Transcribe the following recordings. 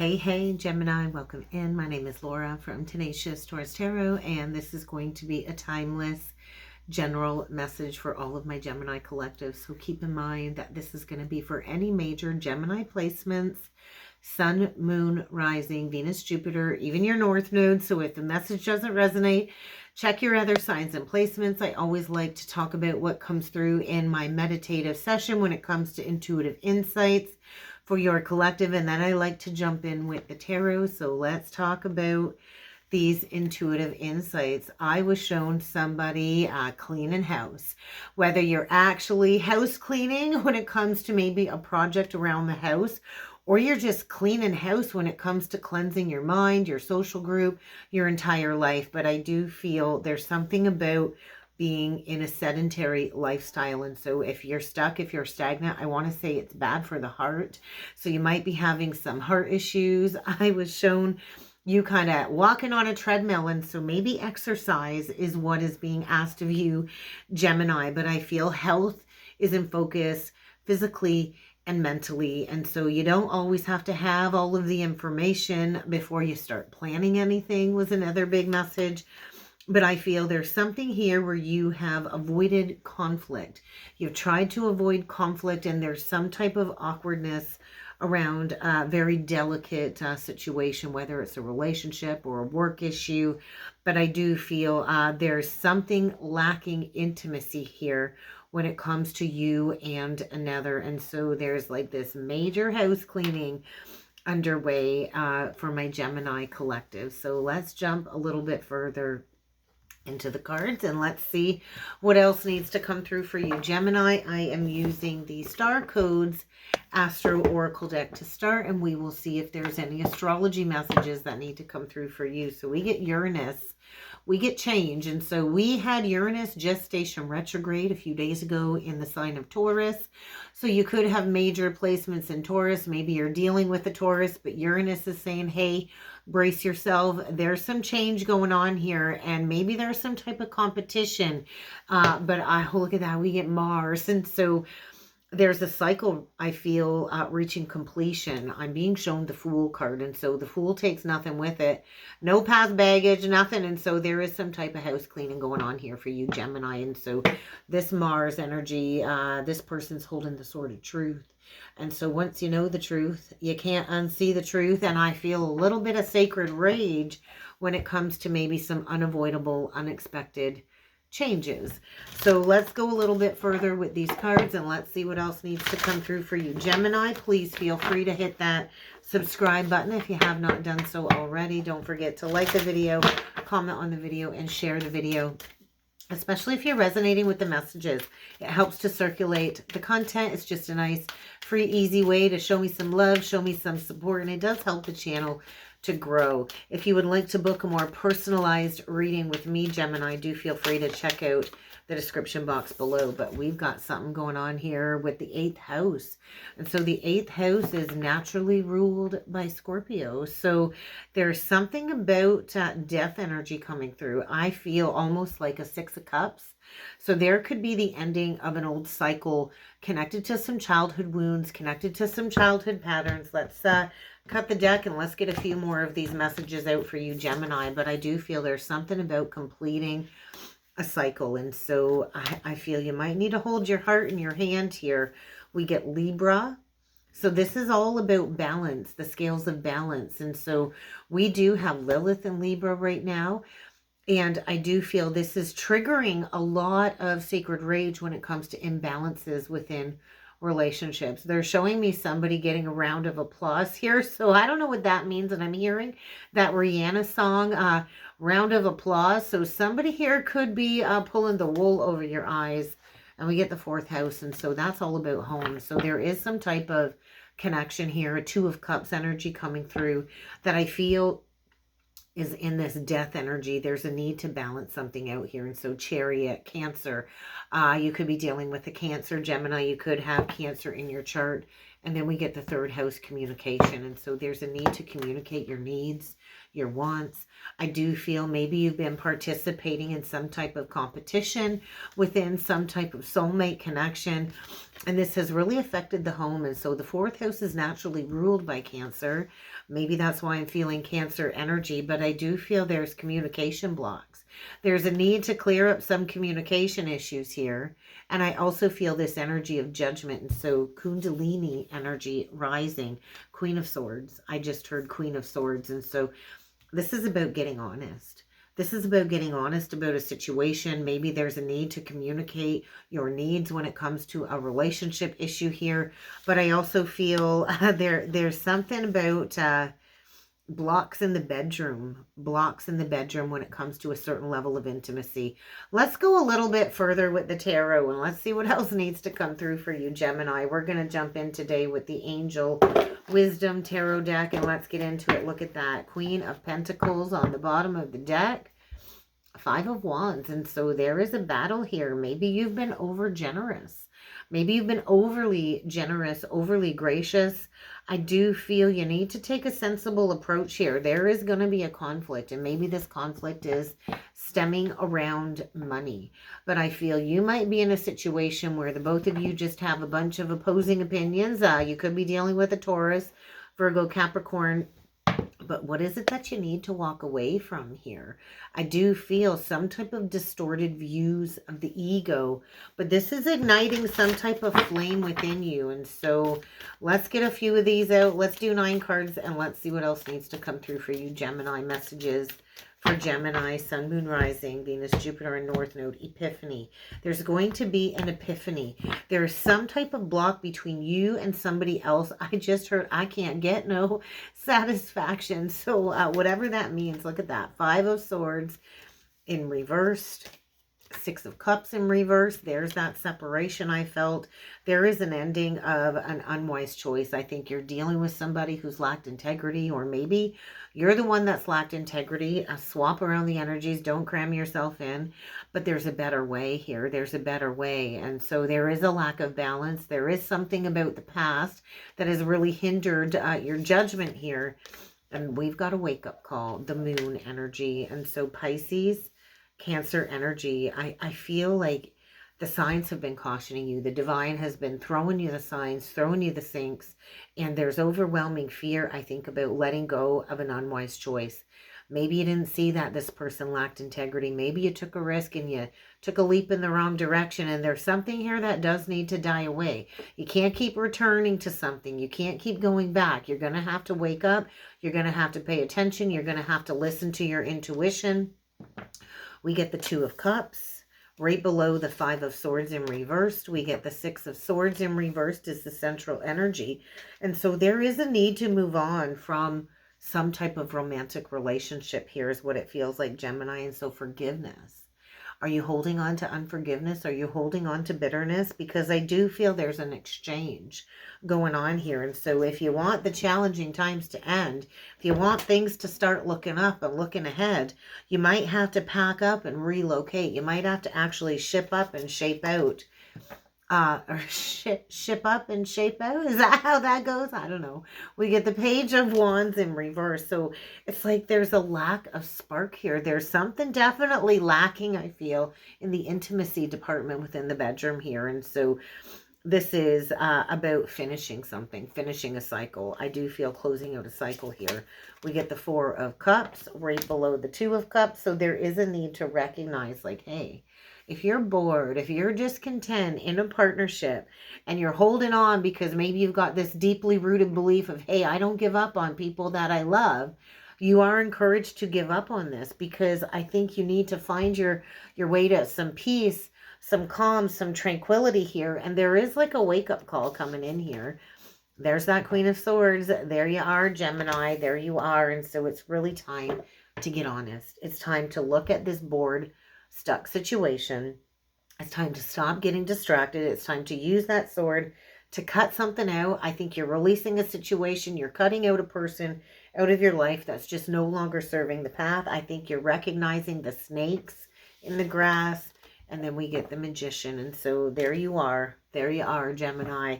Hey, Gemini, welcome in. My name is Laura from Tenacious Taurus Tarot, and this is going to be a timeless general message for all of my Gemini collectives. So keep in mind that this is going to be for any major Gemini placements, Sun, Moon, Rising, Venus, Jupiter, even your North Node. So if the message doesn't resonate, check your other signs and placements. I always like to talk about what comes through in my meditative session when it comes to intuitive insights for your collective, and then I like to jump in with the tarot. So let's talk about these intuitive insights. I was shown somebody cleaning house, whether you're actually house cleaning when it comes to maybe a project around the house, or you're just cleaning house when it comes to cleansing your mind, your social group, your entire life. But I do feel there's something about being in a sedentary lifestyle. And so if you're stuck, if you're stagnant, I want to say it's bad for the heart. So you might be having some heart issues. I was shown you kind of walking on a treadmill, and so maybe exercise is what is being asked of you, Gemini. But I feel health is in focus physically and mentally, and so you don't always have to have all of the information before you start planning anything, was another big message. But I feel there's something here where you have avoided conflict. You've tried to avoid conflict, and there's some type of awkwardness around a very delicate situation, whether it's a relationship or a work issue. But I do feel there's something lacking intimacy here when it comes to you and another. And so there's like this major house cleaning underway for my Gemini collective. So let's jump a little bit further into the cards and let's see what else needs to come through for you, Gemini. I am using the Star Codes Astro Oracle deck to start, and we will see if there's any astrology messages that need to come through for you. So we get Uranus, we get change, and so we had Uranus gestation retrograde a few days ago in the sign of Taurus. So you could have major placements in Taurus. Maybe you're dealing with a Taurus, but Uranus is saying, hey, brace yourself. There's some change going on here, and maybe there's some type of competition. But look at that, we get Mars, and so there's a cycle, I feel, reaching completion. I'm being shown the Fool card, and so the Fool takes nothing with it. No past baggage, nothing. And so there is some type of house cleaning going on here for you, Gemini. And so this Mars energy, this person's holding the sword of truth. And so once you know the truth, you can't unsee the truth. And I feel a little bit of sacred rage when it comes to maybe some unavoidable, unexpected changes. So let's go a little bit further with these cards and let's see what else needs to come through for you, Gemini. Please feel free to hit that subscribe button if you have not done so already. Don't forget to like the video, comment on the video, and share the video, especially if you're resonating with the messages. It helps to circulate the content. It's just a nice, free, easy way to show me some love, show me some support, and it does help the channel to grow. If you would like to book a more personalized reading with me, Gemini, do feel free to check out the description box below. But we've got something going on here with the 8th house. And so the 8th house is naturally ruled by Scorpio. So there's something about death energy coming through. I feel almost like a 6 of Cups. So there could be the ending of an old cycle connected to some childhood wounds, connected to some childhood patterns. Let's cut the deck and let's get a few more of these messages out for you, Gemini. But I do feel there's something about completing a cycle. And so I feel you might need to hold your heart in your hand here. We get Libra. So this is all about balance, the scales of balance. And so we do have Lilith in Libra right now. And I do feel this is triggering a lot of sacred rage when it comes to imbalances within relationships. They're showing me somebody getting a round of applause here. So I don't know what that means. And I'm hearing that Rihanna song, round of applause. So somebody here could be pulling the wool over your eyes. And we get the 4th house. And so that's all about home. So there is some type of connection here. A 2 of Cups energy coming through that I feel is in this death energy. There's a need to balance something out here. And so Chariot, Cancer, you could be dealing with a Cancer, Gemini. You could have Cancer in your chart And then we get the third house, communication. And so there's a need to communicate your needs, your wants. I do feel maybe you've been participating in some type of competition within some type of soulmate connection. And this has really affected the home. And so the fourth house is naturally ruled by Cancer. Maybe that's why I'm feeling Cancer energy. But I do feel there's communication blocks. There's a need to clear up some communication issues here. And I also feel this energy of judgment. And so Kundalini energy rising, Queen of Swords. I just heard Queen of Swords. And so this is about getting honest. This is about getting honest about a situation. Maybe there's a need to communicate your needs when it comes to a relationship issue here. But I also feel there's something about blocks in the bedroom when it comes to a certain level of intimacy. Let's go a little bit further with the tarot and let's see what else needs to come through for you, Gemini. We're going to jump in today with the Angel Wisdom Tarot deck and let's get into it. Look at that. Queen of Pentacles on the bottom of the deck. Five of Wands. And so there is a battle here. Maybe you've been over generous. Maybe you've been overly generous, overly gracious. I do feel you need to take a sensible approach here. There is going to be a conflict, and maybe this conflict is stemming around money. But I feel you might be in a situation where the both of you just have a bunch of opposing opinions. You could be dealing with a Taurus, Virgo, Capricorn. But what is it that you need to walk away from here? I do feel some type of distorted views of the ego, but this is igniting some type of flame within you. And so let's get a few of these out. Let's do 9 cards and let's see what else needs to come through for you, Gemini. Messages for Gemini, Sun, Moon, Rising, Venus, Jupiter, and North Node, Epiphany. There's going to be an epiphany. There is some type of block between you and somebody else. I just heard I can't get no satisfaction. So whatever that means, look at that. 5 of Swords in reversed. 6 of Cups in reverse. There's that separation I felt. There is an ending of an unwise choice. I think you're dealing with somebody who's lacked integrity, or maybe you're the one that's lacked integrity. Swap around the energies. Don't cram yourself in. But there's a better way here. There's a better way. And so there is a lack of balance. There is something about the past that has really hindered your judgment here. And we've got a wake-up call. The Moon energy. And so Pisces, Cancer energy, I feel like the signs have been cautioning you. The divine has been throwing you the signs, throwing you the sinks, and there's overwhelming fear, I think, about letting go of an unwise choice. Maybe you didn't see that this person lacked integrity. Maybe you took a risk and you took a leap in the wrong direction, and there's something here that does need to die away. You can't keep returning to something. You can't keep going back. You're going to have to wake up. You're going to have to pay attention. You're going to have to listen to your intuition. We get the 2 of Cups. Right below the 5 of Swords in reversed, we get the 6 of Swords in reversed is the central energy. And so there is a need to move on from some type of romantic relationship here is what it feels like, Gemini. And so forgiveness. Are you holding on to unforgiveness? Are you holding on to bitterness? Because I do feel there's an exchange going on here. And so if you want the challenging times to end, if you want things to start looking up and looking ahead, you might have to pack up and relocate. You might have to actually ship up and shape out. Or ship up and shape out. Is that how that goes? I don't know. We get the Page of Wands in reverse. So it's like there's a lack of spark here. There's something definitely lacking, I feel, in the intimacy department within the bedroom here. And so this is about finishing something, finishing a cycle. I do feel closing out a cycle here. We get the 4 of Cups right below the 2 of Cups. So there is a need to recognize, like, hey, if you're bored, if you're discontent in a partnership and you're holding on because maybe you've got this deeply rooted belief of, hey, I don't give up on people that I love, you are encouraged to give up on this, because I think you need to find your way to some peace, some calm, some tranquility here. And there is like a wake-up call coming in here. There's that Queen of Swords. There you are, Gemini. There you are. And so it's really time to get honest. It's time to look at this bored, stuck situation. It's time to stop getting distracted. It's time to use that sword to cut something out. I think you're releasing a situation. You're cutting out a person out of your life that's just no longer serving the path. I think you're recognizing the snakes in the grass. And then we get the Magician. And so there you are. There you are, Gemini.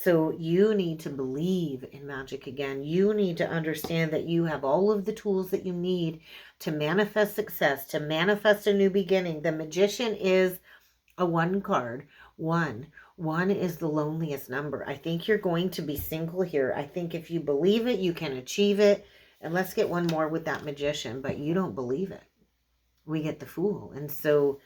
So you need to believe in magic again. You need to understand that you have all of the tools that you need to manifest success, to manifest a new beginning. The Magician is a 1 card. One is the loneliest number. I think you're going to be single here. I think if you believe it, you can achieve it. And let's get one more with that Magician, but you don't believe it. We get the Fool. And so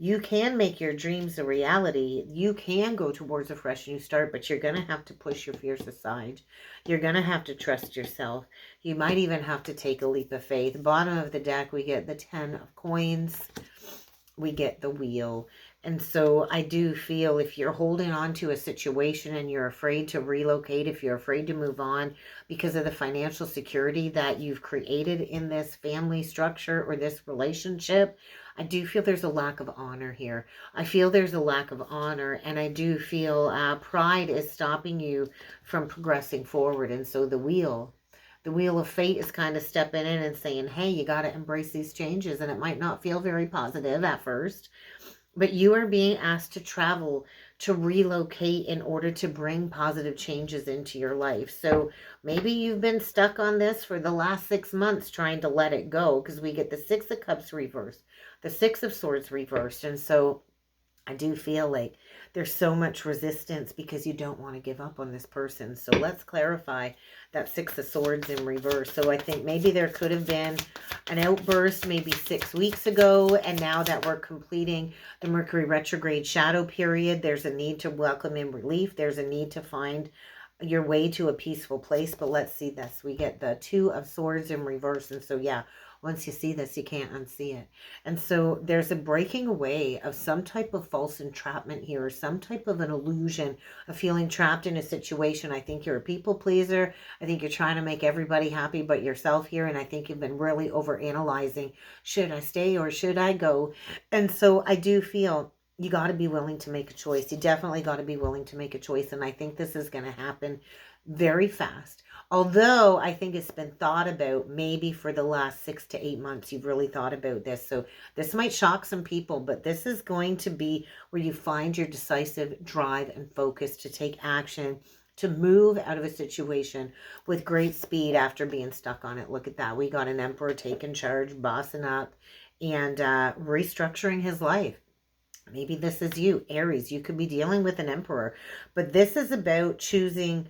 you can make your dreams a reality. You can go towards a fresh new start, but you're going to have to push your fears aside. You're going to have to trust yourself. You might even have to take a leap of faith. Bottom of the deck, we get the 10 of coins. We get the Wheel. And so I do feel if you're holding on to a situation and you're afraid to relocate, if you're afraid to move on because of the financial security that you've created in this family structure or this relationship, I do feel there's a lack of honor here. I feel there's a lack of honor, and I do feel pride is stopping you from progressing forward. And so the Wheel of Fate is kind of stepping in and saying, hey, you got to embrace these changes. And it might not feel very positive at first, but you are being asked to travel, to relocate in order to bring positive changes into your life. So maybe you've been stuck on this for the last 6 months trying to let it go, because we get the 6 of Cups reversed, the 6 of Swords reversed. And so I do feel like there's so much resistance because you don't want to give up on this person. So let's clarify that 6 of Swords in reverse. So I think maybe there could have been an outburst maybe 6 weeks ago. And now that we're completing the Mercury retrograde shadow period, there's a need to welcome in relief. There's a need to find your way to a peaceful place. But let's see this. We get the 2 of Swords in reverse. And so, yeah, once you see this, you can't unsee it. And so there's a breaking away of some type of false entrapment here, or some type of an illusion of feeling trapped in a situation. I think you're a people pleaser. I think you're trying to make everybody happy but yourself here. And I think you've been really overanalyzing, should I stay or should I go? And so I do feel you got to be willing to make a choice. You definitely got to be willing to make a choice. And I think this is going to happen very fast. Although I think it's been thought about maybe for the last 6 to 8 months, you've really thought about this. So this might shock some people, but this is going to be where you find your decisive drive and focus to take action, to move out of a situation with great speed after being stuck on it. Look at that. We got an Emperor taking charge, bossing up, and restructuring his life. Maybe this is you, Aries. You could be dealing with an Emperor, but this is about choosing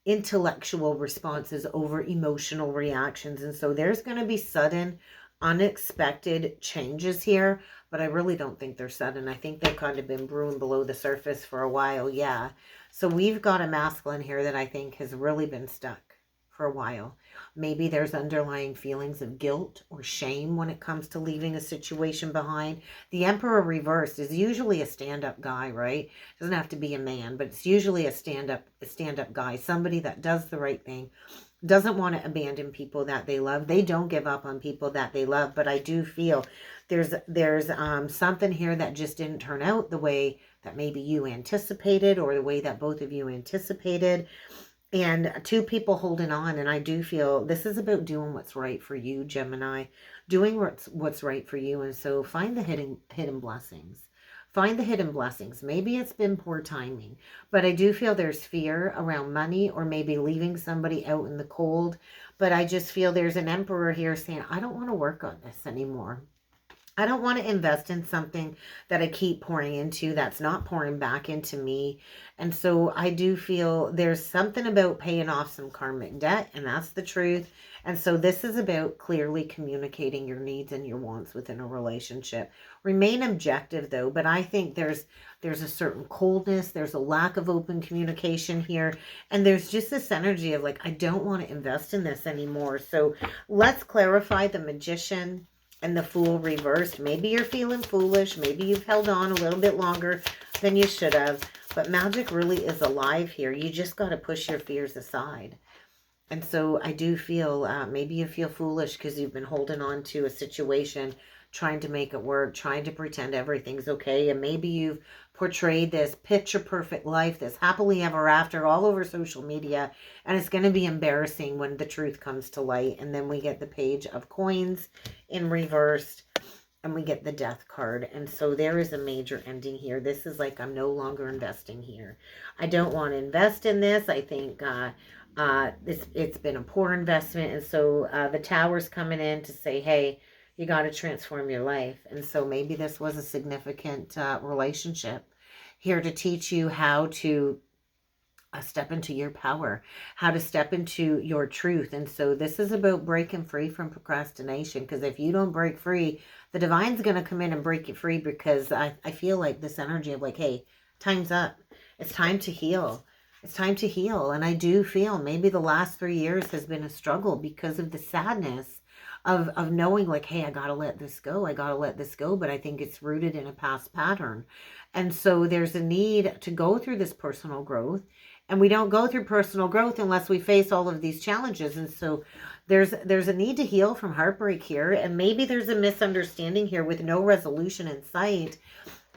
intellectual responses over emotional reactions. And so there's going to be sudden, unexpected changes here, but I really don't think they're sudden. I think they've kind of been brewing below the surface for a while. Yeah. So we've got a masculine here that I think has really been stuck for a while. Maybe there's underlying feelings of guilt or shame when it comes to leaving a situation behind. The Emperor reversed is usually a stand-up guy, right? Doesn't have to be a man, but it's usually a stand-up guy, somebody that does the right thing, doesn't want to abandon people that they love. They don't give up on people that they love, but I do feel there's something here that just didn't turn out the way that maybe you anticipated, or the way that both of you anticipated. And 2 people holding on. And I do feel this is about doing what's right for you, Gemini, doing what's right for you. And so find the hidden blessings. Find the hidden blessings. Maybe it's been poor timing, but I do feel there's fear around money, or maybe leaving somebody out in the cold. But I just feel there's an Emperor here saying, I don't want to work on this anymore. I don't want to invest in something that I keep pouring into that's not pouring back into me. And so I do feel there's something about paying off some karmic debt, and that's the truth. And so this is about clearly communicating your needs and your wants within a relationship. Remain objective though, but I think there's a certain coldness, there's a lack of open communication here, and there's just this energy of like, I don't want to invest in this anymore. So let's clarify the Magician and the Fool reversed. Maybe you're feeling foolish. Maybe you've held on a little bit longer than you should have. But magic really is alive here. You just got to push your fears aside. And so I do feel maybe you feel foolish because you've been holding on to a situation, trying to make it work, trying to pretend everything's okay. And maybe you've portrayed this picture perfect life, this happily ever after all over social media. And it's going to be embarrassing when the truth comes to light. And then we get the Page of Coins in reversed. and we get the Death card. And so there is a major ending here. This is like, I'm no longer investing here. I don't want to invest in this. I think it's been a poor investment. And so the Tower's coming in to say, hey, you got to transform your life. And so maybe this was a significant relationship here to teach you how to step into your power, how to step into your truth. And so this is about breaking free from procrastination, because if you don't break free, the divine's going to come in and break you free, because I feel like this energy of like, hey, time's up. It's time to heal. It's time to heal. And I do feel maybe the last 3 years has been a struggle because of the sadness of knowing like, hey, I got to let this go. I got to let this go. But I think it's rooted in a past pattern. And so there's a need to go through this personal growth. And we don't go through personal growth unless we face all of these challenges. And so there's a need to heal from heartbreak here. And maybe there's a misunderstanding here with no resolution in sight.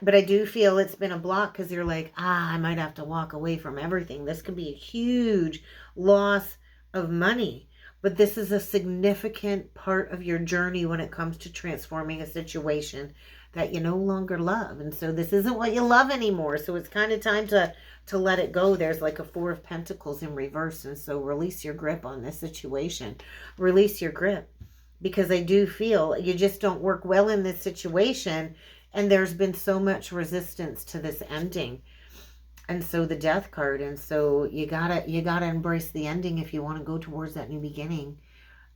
But I do feel it's been a block because you're like, I might have to walk away from everything. This could be a huge loss of money. But this is a significant part of your journey when it comes to transforming a situation that you no longer love. And so this isn't what you love anymore. So it's kind of time to let it go. There's like a 4 of Pentacles in reverse. And so release your grip on this situation. Release your grip. Because I do feel you just don't work well in this situation. And there's been so much resistance to this ending. And so the Death card. And so you gotta embrace the ending if you want to go towards that new beginning.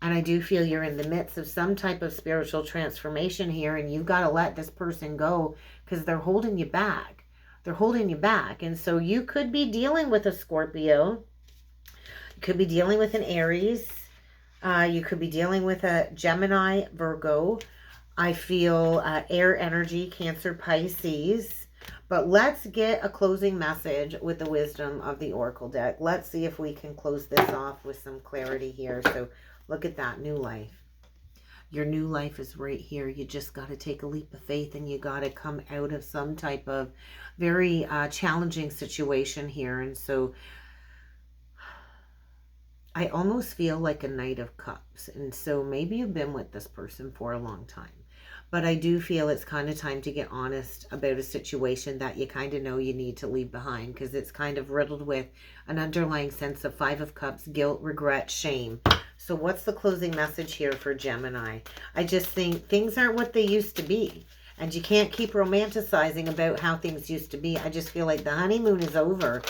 And I do feel you're in the midst of some type of spiritual transformation here. And you've got to let this person go because they're holding you back. They're holding you back. And so you could be dealing with a Scorpio. You could be dealing with an Aries. You could be dealing with a Gemini, Virgo. I feel air energy, Cancer, Pisces. But let's get a closing message with the wisdom of the Oracle deck. Let's see if we can close this off with some clarity here. So look at that, new life. Your new life is right here. You just got to take a leap of faith and you got to come out of some type of very challenging situation here. And so I almost feel like a Knight of Cups. And so maybe you've been with this person for a long time. But I do feel it's kind of time to get honest about a situation that you kind of know you need to leave behind, because it's kind of riddled with an underlying sense of 5 of Cups, guilt, regret, shame. So what's the closing message here for Gemini? I just think things aren't what they used to be. And you can't keep romanticizing about how things used to be. I just feel like the honeymoon is over.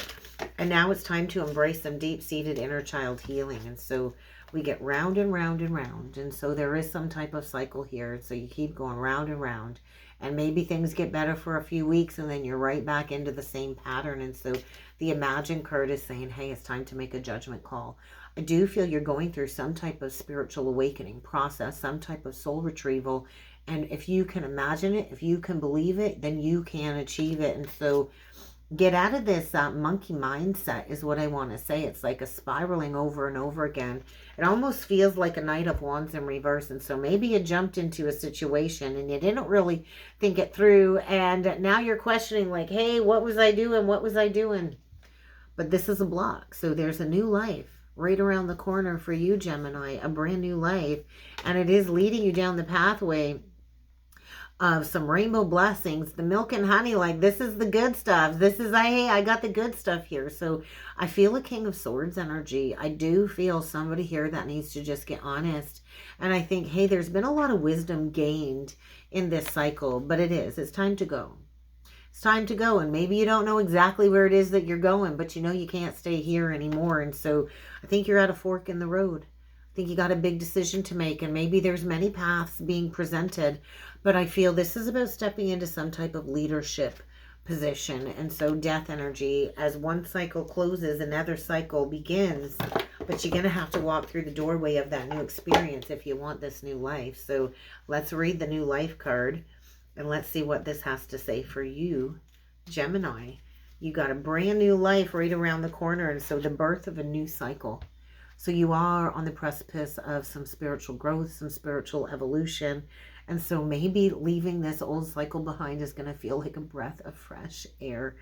And now it's time to embrace some deep-seated inner child healing. And so we get round and round and round. And so there is some type of cycle here. So you keep going round and round. And maybe things get better for a few weeks and then you're right back into the same pattern. And so the Imagine card is saying, hey, it's time to make a judgment call. I do feel you're going through some type of spiritual awakening process, some type of soul retrieval. And if you can imagine it, if you can believe it, then you can achieve it. And so get out of this monkey mindset is what I want to say. It's like a spiraling over and over again. It almost feels like a Knight of Wands in reverse. And so maybe you jumped into a situation and you didn't really think it through. And now you're questioning like, hey, what was I doing? What was I doing? But this is a block. So there's a new life right around the corner for you, Gemini, a brand new life. And it is leading you down the pathway of some rainbow blessings, the milk and honey. Like, this is the good stuff. This is, hey, I got the good stuff here. So I feel a King of Swords energy. I do feel somebody here that needs to just get honest. And I think, hey, there's been a lot of wisdom gained in this cycle, but it's time to go. It's time to go. And maybe you don't know exactly where it is that you're going, but you know you can't stay here anymore. And so I think you're at a fork in the road. I think you got a big decision to make, and maybe there's many paths being presented, but I feel this is about stepping into some type of leadership position. And so death energy, as one cycle closes, another cycle begins, but you're going to have to walk through the doorway of that new experience if you want this new life. So let's read the new life card, and let's see what this has to say for you, Gemini. You got a brand new life right around the corner, and so the birth of a new cycle. So you are on the precipice of some spiritual growth, some spiritual evolution. And so maybe leaving this old cycle behind is going to feel like a breath of fresh air.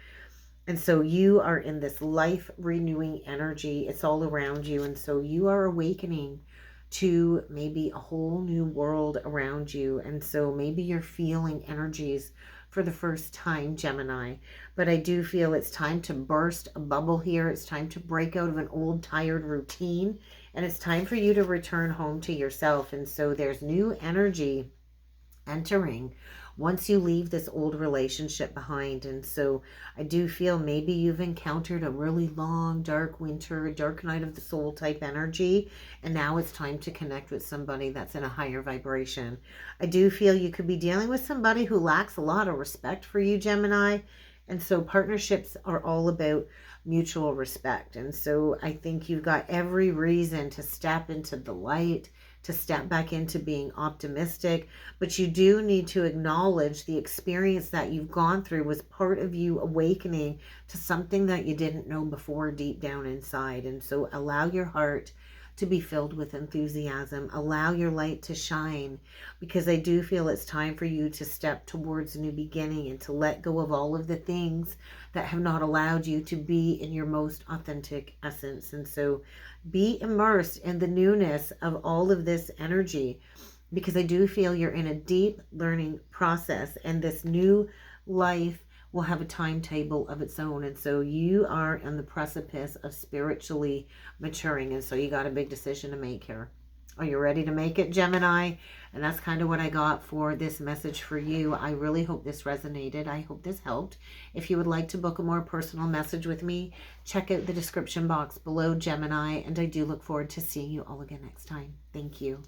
And so you are in this life renewing energy. It's all around you. And so you are awakening to maybe a whole new world around you. And so maybe you're feeling energies for the first time, Gemini. But I do feel it's time to burst a bubble here. It's time to break out of an old, tired routine. And it's time for you to return home to yourself. And so there's new energy entering once you leave this old relationship behind. And so I do feel maybe you've encountered a really long, dark winter, dark night of the soul type energy, and now it's time to connect with somebody that's in a higher vibration. I do feel you could be dealing with somebody who lacks a lot of respect for you, Gemini. And so partnerships are all about mutual respect. And so I think you've got every reason to step into the light, to step back into being optimistic, but you do need to acknowledge the experience that you've gone through was part of you awakening to something that you didn't know before deep down inside. And so allow your heart to be filled with enthusiasm. Allow your light to shine, because I do feel it's time for you to step towards a new beginning and to let go of all of the things that have not allowed you to be in your most authentic essence. And so be immersed in the newness of all of this energy, because I do feel you're in a deep learning process, and this new life will have a timetable of its own. And so you are on the precipice of spiritually maturing. And so you got a big decision to make here. Are you ready to make it, Gemini? And that's kind of what I got for this message for you. I really hope this resonated. I hope this helped. If you would like to book a more personal message with me, check out the description box below, Gemini. And I do look forward to seeing you all again next time. Thank you.